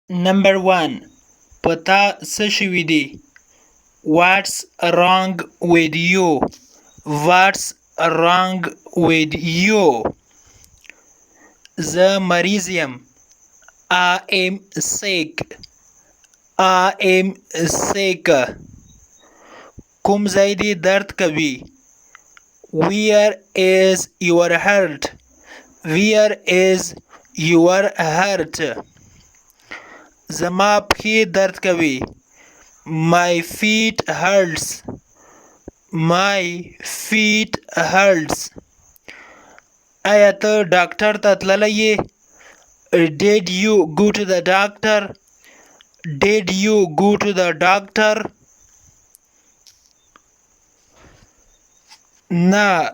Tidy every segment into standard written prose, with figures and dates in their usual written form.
Number 1. په تا څه شوي دي؟ What's wrong with you? What's wrong with you? زه مریض یم. I am sick. I am sick. کوم ځای دې درد کوي؟ Where is your hurt? Where is your hurt? زما پښې درد کوي. My feet hurts. My feet hurts. آیا ته ډاکټر ته تللی یې؟ Did you go to the doctor? Did you go to the doctor? نه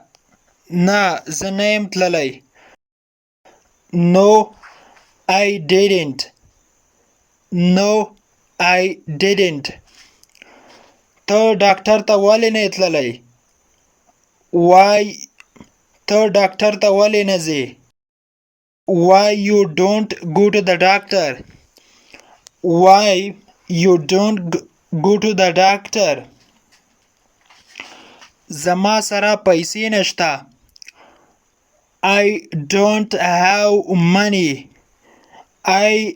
زه نه یم تللی. No, I didn't. No, I didn't. ته ډاکټر ته ولې نه تللی؟ Why ته ډاکټر ته ولې نه ځې؟ Why you don't go to the doctor? Why you don't go to the doctor? زما سره پیسې نشته. I don't have money. I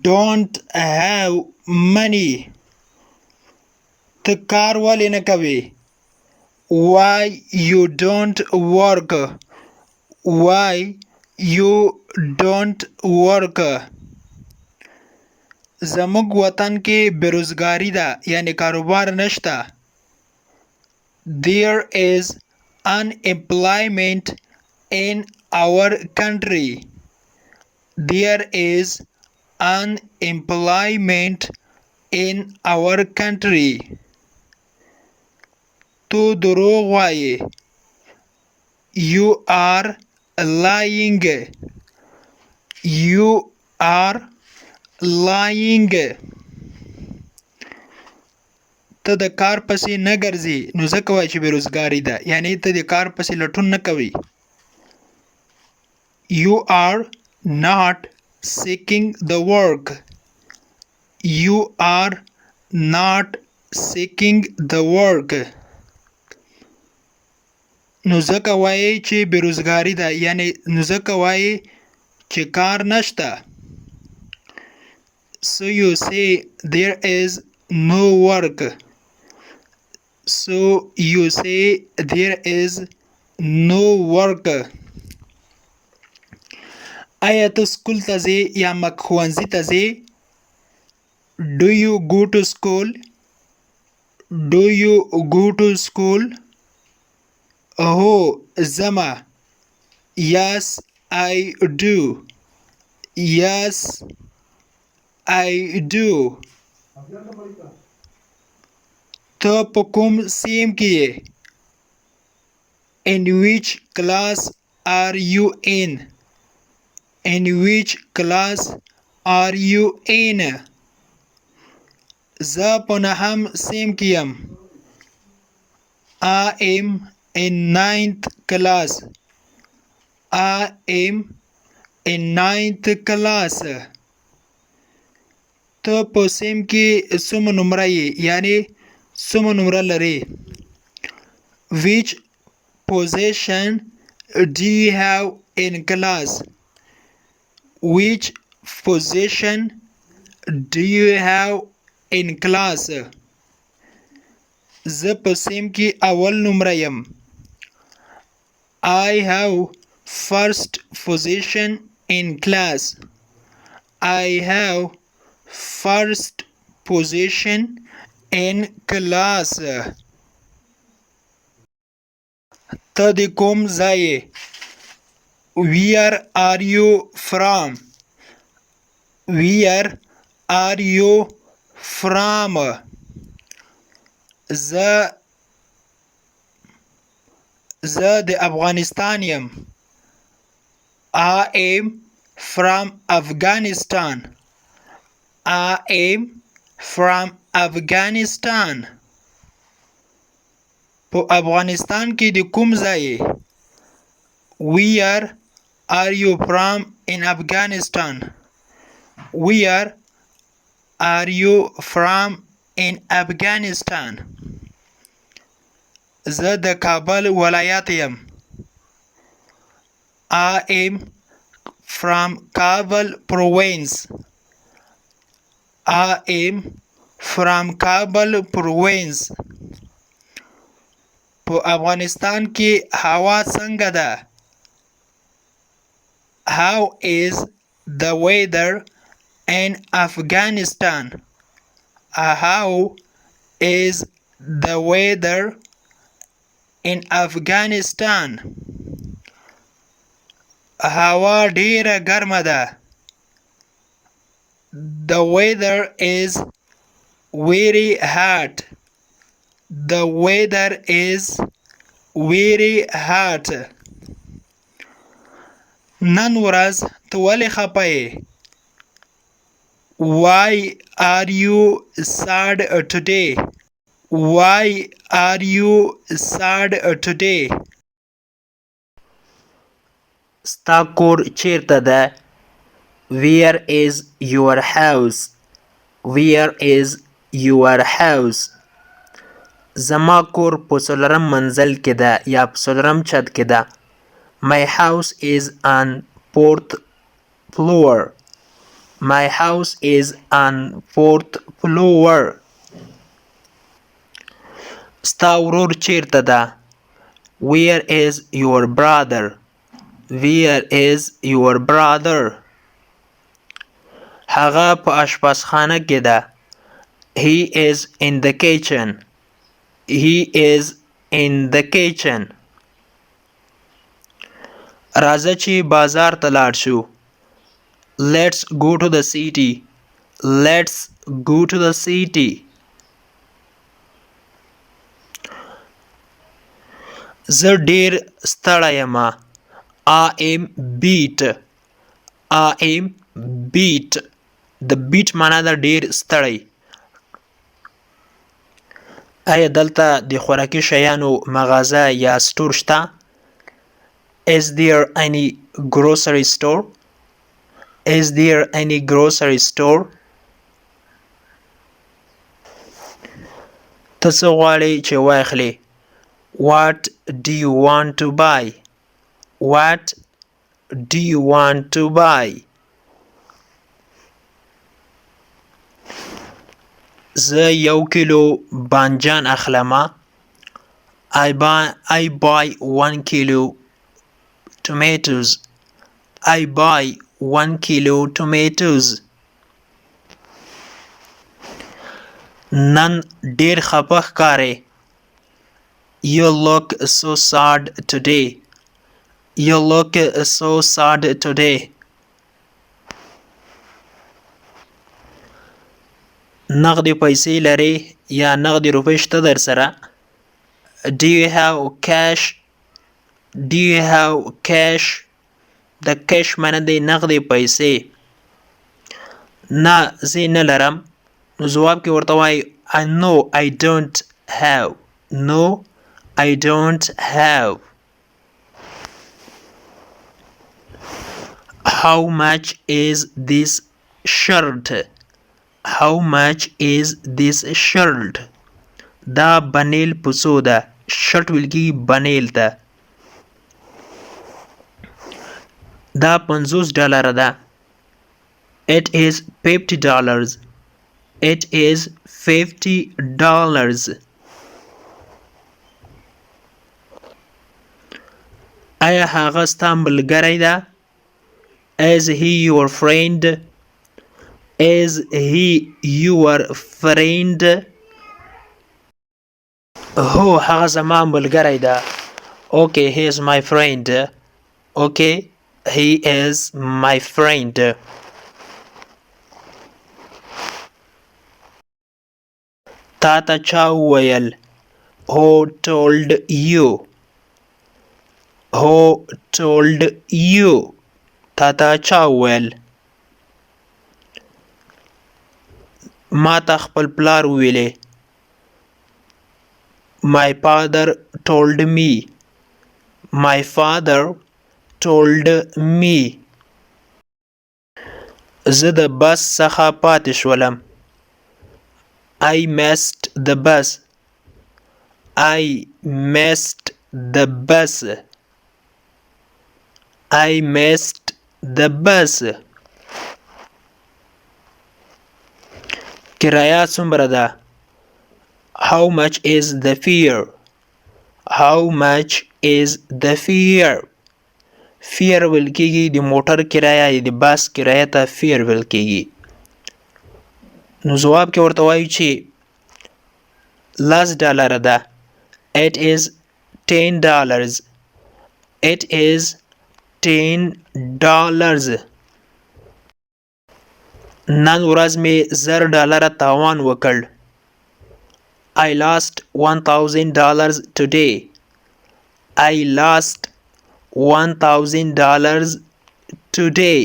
don't have money. ته کار ولې نه کوې؟ Why you don't work? Why you don't work? زموږ وطن کې بیروزګاری ده، یعنی کاروبار نشته. There is unemployment in our country. There is unemployment in our country. تو دروغ وایې. You are lying. You are lying. ته د کار پسې نه ګرځې، نو ځکه وایي چې بیروزګاري ده، یعنی ته د کار پسې لټون نه کوي. You are not seeking the work. You are not seeking the work. نو ځکه وایي چې بیروزګاري ده، یعنی نو ځکه وایي چې کار نشته. So you say there is no work. So you say there is no work. آیا ته سکول ته ځې یا ښوونځي ته ځې؟ Do you go to school? Do you go to school? هو ځمه. Yes, I do. Yes, I do. ته په کوم سیم کې یې؟ In which class are you in? In which class are you in? زه په نهم سیم کې یم. I am in 9th class. I am in 9th class. ته په سیم کې څومره نمره یې، یعنی څومره نمره لرې؟ Which position do you have in class? Which position do you have in class? زه په سیم کې اول نمره یم. I have first position in class. I have first position in class. ته د کوم ځای یې؟ Where are you from? Where are you from? زه د افغانستان یم. I am from Afghanistan. I am from Afghanistan. په افغانستان کې د کوم ځای یې؟ Where are you from in Afghanistan? Where are you from in Afghanistan? زه د کابل ولایت یم. I am from Kabul province. I am from Kabul province. په افغانستان کې هوا څنګه ده؟ How is the weather in Afghanistan? How is the weather in Afghanistan? هوا ډیره ګرمه ده. The weather is very hot. The weather is very hot. نن ورځ ته ولې خفه یې؟ Why are you sad today? Why are you sad today? ستا کور چیرته ده؟ Where is your house? Where is your house? زما کور په څلورم منزل کې ده یا په څلورم چت کې ده. My house is on 4th floor. My house is on 4th floor. ستا ورور چیرته ده؟ Where is your brother? Where is your brother? هغه په اشپزخانه کې ده. He is in the kitchen. He is in the kitchen. راځه چې بازار ته لاړ شو. Let's go to the city. Let's go to the city. زه ډیر ستړی یم. I am beat. I am beat. د beat معنا ده ډیر ستړی. آیا دلته د خوراکي شیانو مغازه یا سټور شته؟ Is there any grocery store? Is there any grocery store? ته څه غواړې چې واخلې؟ What do you want to buy? What do you want to buy? زه 1 کیلو بانجان اخلم. I buy 1 kilo tomatoes. I buy 1 kilo tomatoes. نن ډیر خپه ښکارې. You look so sad today. You look so sad today. نغدي پیسې لرې یا نغدي روپۍ شته در سره؟ Do you have cash? Do you have cash? د cash معنی دی نغدي پیسې. نه زه نه لرم. نو ځواب کې ورته وایي No I don't have. No I don't have. How much is this shirt? How much is this shirt? دا بنیل پسو ده. شرط ویلګي بنیل ده. دا $50 ده. It is $50. It is $50. آیا هغه ستا ملګری ده؟ Is he your friend? Is he your friend? هو هغه زما ملګری ده. Okay, he is my friend. Okay, he is my friend. تا ته چا وویل؟ Who told you? Who told you? تا ته چا وویل؟ ما ته خپل پلار وویلې. My father told me. My father told me. زه د بس څخه پاتې شولم. I missed the bus. I missed the bus. I missed the bus. کرایه څومره ده؟ How much is the fare? How much is the fare? فیر ویل کېږي د موټر کرایه یا د بس کرایه ته فیر ویل کېږي. نو ځواب کې ورته وایو چې $10 ده. It is $10. It is $10. نن ورځ مې $1000 تاوان وکړ. I lost $1000 today. I lost $1000 today.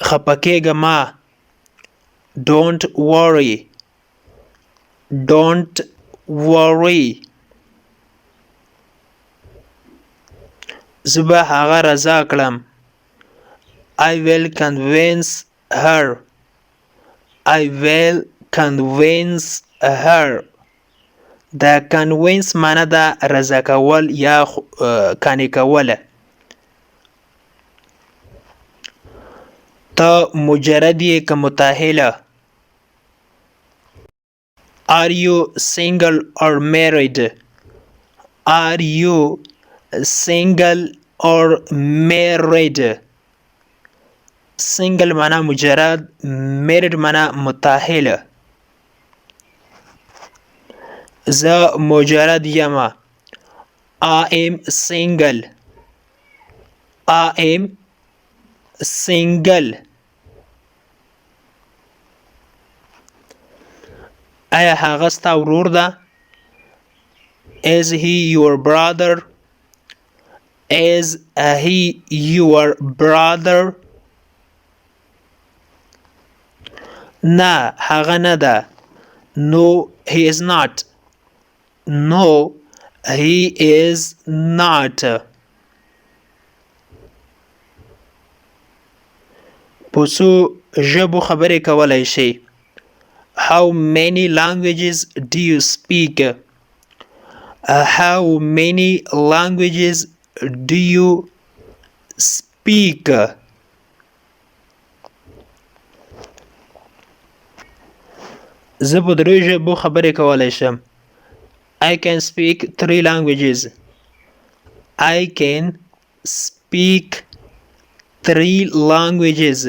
خفه کېږه مه. Don't worry. Don't worry. زه به هغه رضا کړم. I will convince her. I will convince her. د convince معنی ده رضا کول یا قانع کوله. ته مجرد یې که متأهله؟ Are you single or married? Are you single or married? single معنی مجرد، married معنی متأهله. زه مجرد یم. I am single. I am single. آیا هغه ستا ورور ده؟ Is he your brother? Is he your brother? نه هغه نه ده. No he is not. No he is not. په څو ژبو خبرې کولی شي؟ How many languages do you speak? How many languages do you speak? زه په 3 ژبو خبرې کولی شم. I can speak 3 languages. I can speak 3 languages.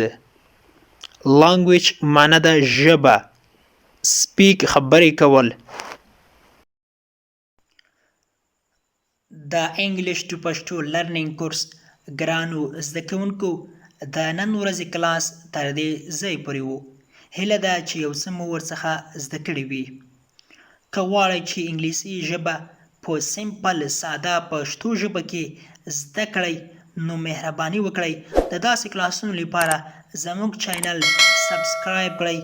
Language معنی ده ژبه. Speak خبرې کول. د انګلیش ټو پښتو لرنینګ کورس ګرانو زده کوونکو د نن ورځې کلاس تر دې ځای پورې و. هیله ده چې یو څه مو ورڅخه زده کړي وي. که غواړئ چې انګلیسي ژبه په سمپل ساده پښتو ژبه کې زده کړئ نو مهرباني وکړئ د داسې کلاسونو لپاره زموږ چینل سبسکرایب کړئ،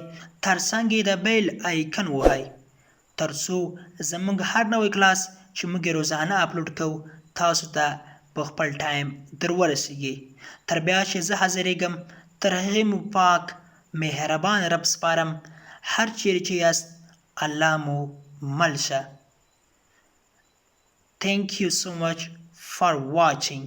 ترڅنګ یې د بیل آیکن ووهئ ترڅو زموږ هر نوی کلاس چې موږ روزانه اپلوډ کوو تاسو ته په خپل ټایم در ورسیږي. تر بیا چې زه حاضرېږم تر هغې مو پاک مهربان رب سپارم. هر چیرې چې یاست الله مو مل شه. Thank you so much for watching.